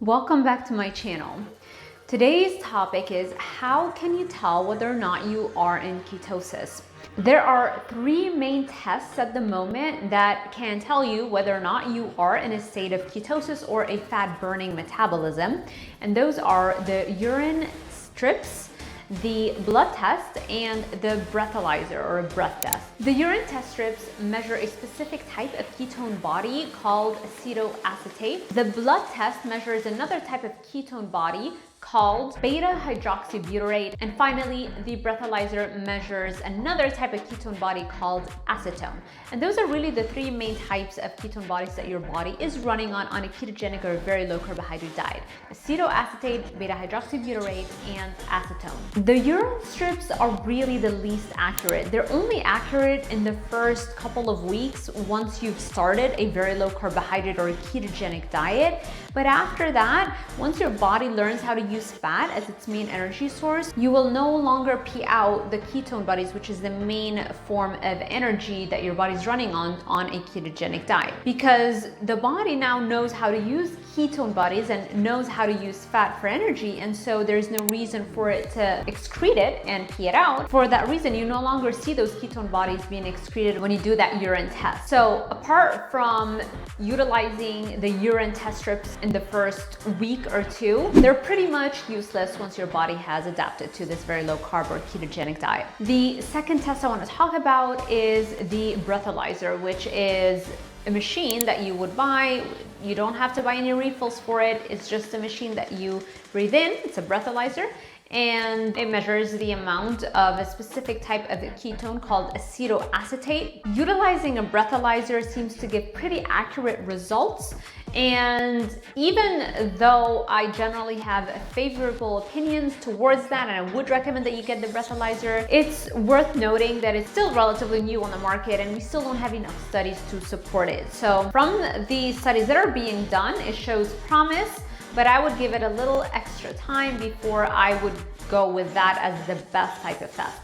Welcome back to my channel. Today's topic is how can you tell whether or not you are in ketosis? There are three main tests at the moment that can tell you whether or not you are in a state of ketosis or a fat burning metabolism. And those are the urine strips, the blood test, and the breathalyzer or breath test. The urine test strips measure a specific type of ketone body called acetoacetate. The blood test measures another type of ketone body called beta-hydroxybutyrate. And finally, the breathalyzer measures another type of ketone body called acetone. And those are really the three main types of ketone bodies that your body is running on a ketogenic or very low carbohydrate diet: acetoacetate, beta-hydroxybutyrate, and acetone. The urine strips are really the least accurate. They're only accurate in the first couple of weeks once you've started a very low carbohydrate or a ketogenic diet. But after that, once your body learns how to use fat as its main energy source, you will no longer pee out the ketone bodies, which is the main form of energy that your body's running on a ketogenic diet. Because the body now knows how to use ketone bodies and knows how to use fat for energy, and so there's no reason for it to excrete it and pee it out. For that reason, you no longer see those ketone bodies being excreted when you do that urine test. So apart from utilizing the urine test strips in the first week or two, they're pretty much useless once your body has adapted to this very low carb or ketogenic diet. The second test I want to talk about is the breathalyzer, which is a machine that you would buy. You don't have to buy any refills for it. It's just a machine that you breathe in. It's a breathalyzer, and it measures the amount of a specific type of ketone called acetoacetate. Utilizing a breathalyzer seems to give pretty accurate results. And even though I generally have favorable opinions towards that, and I would recommend that you get the breathalyzer, it's worth noting that it's still relatively new on the market and we still don't have enough studies to support it. So from the studies that are being done, it shows promise, but I would give it a little extra time before I would go with that as the best type of test.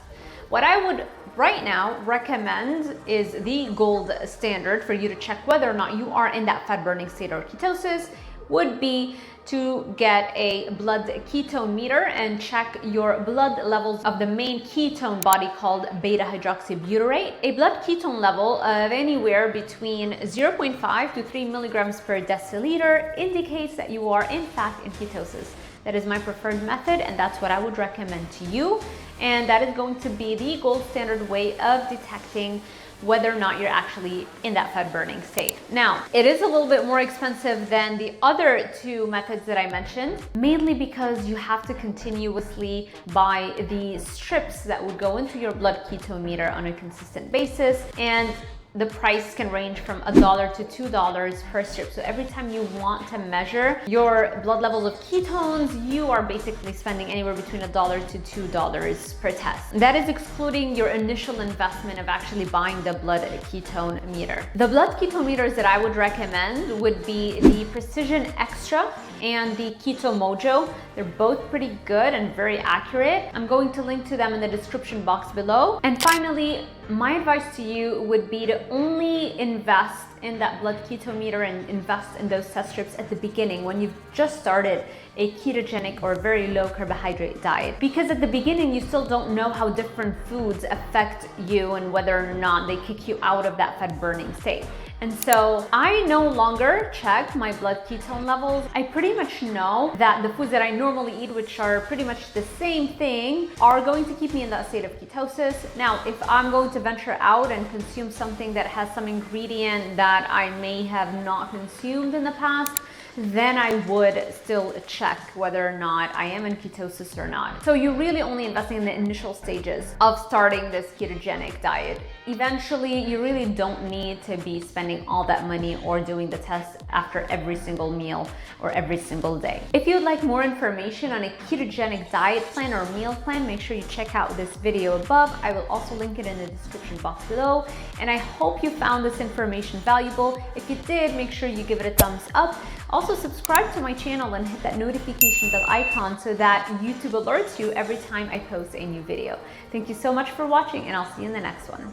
What I would right now recommend is the gold standard for you to check whether or not you are in that fat burning state or ketosis would be to get a blood ketone meter and check your blood levels of the main ketone body called beta-hydroxybutyrate. A blood ketone level of anywhere between 0.5 to 3 milligrams per deciliter indicates that you are in fact in ketosis. That is my preferred method, and that's what I would recommend to you. And that is going to be the gold standard way of detecting whether or not you're actually in that fat burning state. Now, it is a little bit more expensive than the other two methods that I mentioned, mainly because you have to continuously buy the strips that would go into your blood ketone meter on a consistent basis, and the price can range from $1 to $2 per strip. So every time you want to measure your blood levels of ketones, you are basically spending anywhere between $1 to $2 per test. That is excluding your initial investment of actually buying the blood ketone meter. The blood ketone meters that I would recommend would be the Precision Extra and the Keto Mojo. They're both pretty good and very accurate. I'm going to link to them in the description box below. And finally, my advice to you would be to only invest in that blood keto meter and invest in those test strips at the beginning when you've just started a ketogenic or very low carbohydrate diet. Because at the beginning, you still don't know how different foods affect you and whether or not they kick you out of that fat burning state. And so I no longer check my blood ketone levels. I pretty much know that the foods that I normally eat, which are pretty much the same thing, are going to keep me in that state of ketosis. Now, if I'm going to venture out and consume something that has some ingredient that I may have not consumed in the past, then I would still check whether or not I am in ketosis or not. So you're really only investing in the initial stages of starting this ketogenic diet. Eventually, you really don't need to be spending all that money or doing the test after every single meal or every single day. If you'd like more information on a ketogenic diet plan or meal plan, make sure you check out this video above. I will also link it in the description box below. And I hope you found this information valuable. If you did, make sure you give it a thumbs up. Also, subscribe to my channel and hit that notification bell icon so that YouTube alerts you every time I post a new video. Thank you so much for watching, and I'll see you in the next one.